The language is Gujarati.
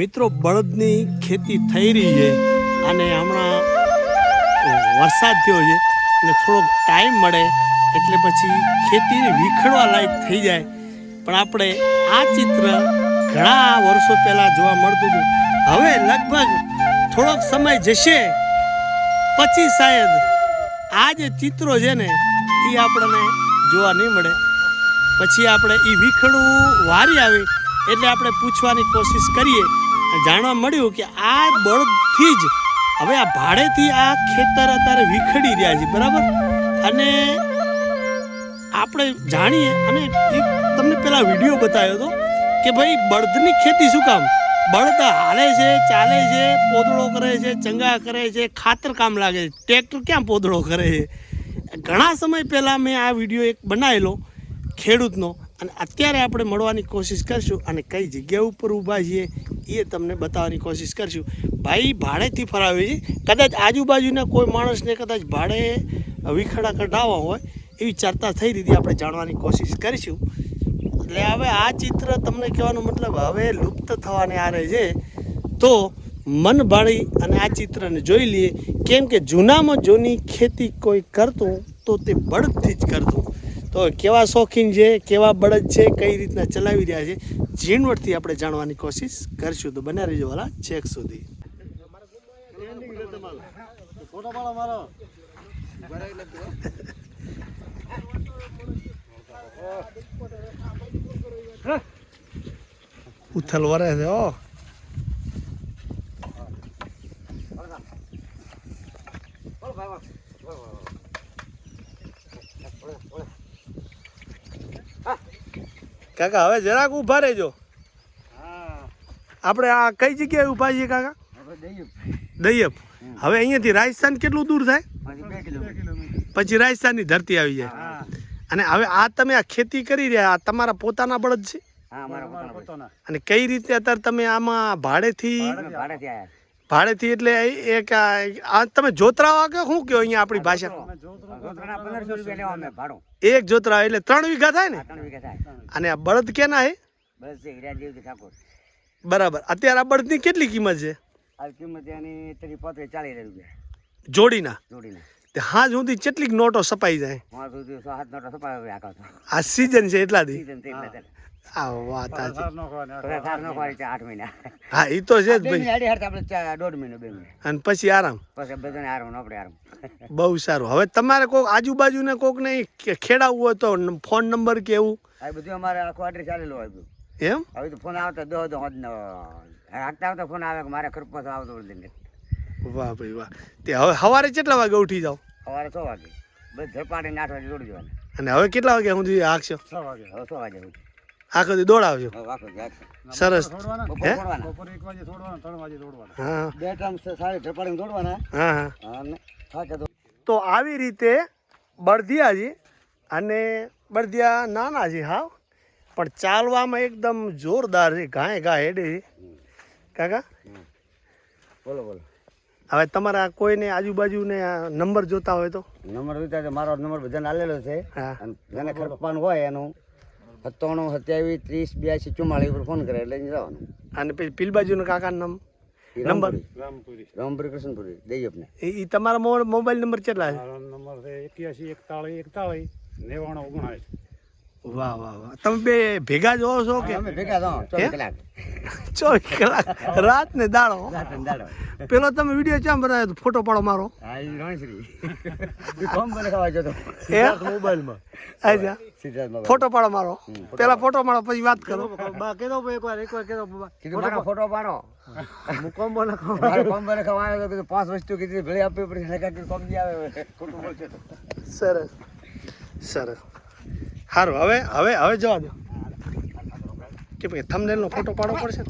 મિત્રો બળદની ખેતી થઈ રહી છે અને હમણાં વરસાદ થયો છે અને થોડોક ટાઈમ મળે એટલે પછી ખેતીને વિખેરવા લાયક થઈ જાય. પણ આપણે આ ચિત્ર ઘણા વર્ષો પહેલાં જોવા મળતું હતું. હવે લગભગ થોડોક સમય જશે પછી શાયદ આ જે ચિત્રો છે ને એ આપણને જોવા નહીં મળે. પછી આપણે એ વિખેડવું વારી આવે એટલે આપણે પૂછવાની કોશિશ કરીએ. જાણવા મળ્યું કે આ બળદથી જ હવે આ ભાડેથી આ ખેતર અત્યારે વિખેડી રહ્યા છે, બરાબર. અને આપણે જાણીએ અને તમને પેલા વિડીયો બતાવ્યો હતો કે ભાઈ બળદની ખેતી શું કામ? બળદ હાલે છે, ચાલે છે, પોદળો કરે છે, ચંગા કરે છે, ખાતર કામ લાગે છે. ટ્રેક્ટર ક્યાં પોદળો કરે છે? ઘણા સમય પહેલાં મેં આ વિડીયો એક બનાવેલો ખેડૂતનો અને અત્યારે આપણે મળવાની કોશિશ કરશું અને કઈ જગ્યા ઉપર ઊભા છીએ એ તમને બતાવવાની કોશિશ કરશું. ભાઈ ભાડેથી ફરાવે છે, કદાચ આજુબાજુના કોઈ માણસને કદાચ ભાડે વિખેડા કઢાવવા હોય એવી ચર્ચા થઈ રીતે આપણે જાણવાની કોશિશ કરીશું. એટલે હવે આ ચિત્ર તમને કહેવાનો મતલબ હવે લુપ્ત થવાને આરે છે. તો મન ભાળી અને આ ચિત્રને જોઈ લઈએ, કેમ કે જૂનામાં જૂની ખેતી કોઈ કરતું તો તે બળદથી જ કરતું. તો કેવા શોખીન છે, કેવા બળદ છે, કઈ રીતના ચલાવી રહ્યા છે, ઝીણવટથી આપણે જાણવાની કોશિશ કરશું. તો બન્યા રહેજો વાલા છેક સુધી. ઉથલ વરે છે ઓ કાકા. હવે જરાક ઊભા રહેજો. આપણે આ કઈ જગ્યાએ ઊભા છીએ કાકા? દૈયપ. હવે અહીંયાથી રાજસ્થાન કેટલું દૂર થાય? 2 કિલોમીટર. પછી રાજસ્થાનની ધરતી આવી જાય. અને હવે આ તમે આ ખેતી કરી રહ્યા, આ તમારા પોતાના બળદ છે? અને કઈ રીતે અત્યારે તમે આમાં ભાડેથી એટલે એક આ તમે જોતરાવા કે શું કહો અહીંયા આપણી ભાષા? એક જોતરા એટલે 3 વીઘા થાય ને? અને આ બળદ કેના હે? બરાબર. અત્યારે આ બળદની કેટલી કિંમત છે? જોડીના? હાજ સુધી કેટલીક નોટો સપાઈ જાય? આ સીઝન છે એટલાથી. આ વાત હા, એ તો છે જ ભાઈ. અને પછી આરામ. બહુ સારું. હવે તમારે કોઈક આજુબાજુને કોઈક ને ખેડાવવું હોય તો ફોન નંબર કે એવું? બધું અમારે આખું આડે ચાલેલું હોય. એમ? હવે તો ફોન આવતા ફોન આવે કે મારે ખરપાસ આવતો. વાહ ભાઈ વાહ. તે હવે સવારે કેટલા વાગે ઉઠી જાવ? સવારે 6 વાગે. બસ ધરપાડીને 8 વાગે દોડી જવાનું. અને હવે કેટલા વાગ્યા સુધી હાંકશો? 6 વાગે. હવે 6 વાગે આખો દી દોડાવજો. સરસ. હે? હા. 2 ટાઈમ સારી ધરપાડીને દોડવાના. હા. તો આવી રીતે બળદિયાજી અને બળદિયા નાના છે હાવ, પણ ચાલવામાં એકદમ જોરદાર છે. ઘાએ હેડે છે કાકા. બોલો. હવે તમારા કોઈને આજુબાજુને નંબર જોતા હોય તો? નંબર જોતા તો મારો નંબર બધાને આલેલો છે. અને જેને ખરપાનું હોય એનું 97 27 30 82 44 ઉપર ફોન કરે એટલે જવાનું. અને પછી પીલ બાજુના કાકાનો નંબર? રામપુરી કૃષ્ણપુરી દૈયપને. એ તમારા મોબાઈલ નંબર કેટલા છે? નંબર છે 81 41 41 વાહ વાહ વાહ. તમે બે ભેગા જોવો છો કે? અમે ભેગા છો 24 કલાક. 24 કલાક રાત ને દાડો. પેલો તમે વિડીયો ક્યાં બનાવ્યો? ફોટો પાડો મારો. હા, ઈ રણશ્રી. ઈ કોમ બને ખાવા જતો. મોબાઈલમાં. અચ્છા. ફોટો પાડો મારો. પેલા ફોટો પાડો પછી વાત કરો. બા કેદો એકવાર કેદો બાબા. કીધું મારો ફોટો પાડો. હું કોમ બને ખાવા આવ્યો તો 5 વસ્તુ કીધી ભલે આપવી પડે. નકા કોમ જી આવે ખોટું બોલશે તો. સરસ. સારું. હવે જવા દો કે ભાઈ થંબનેલનો ફોટો પાડવો પડશે.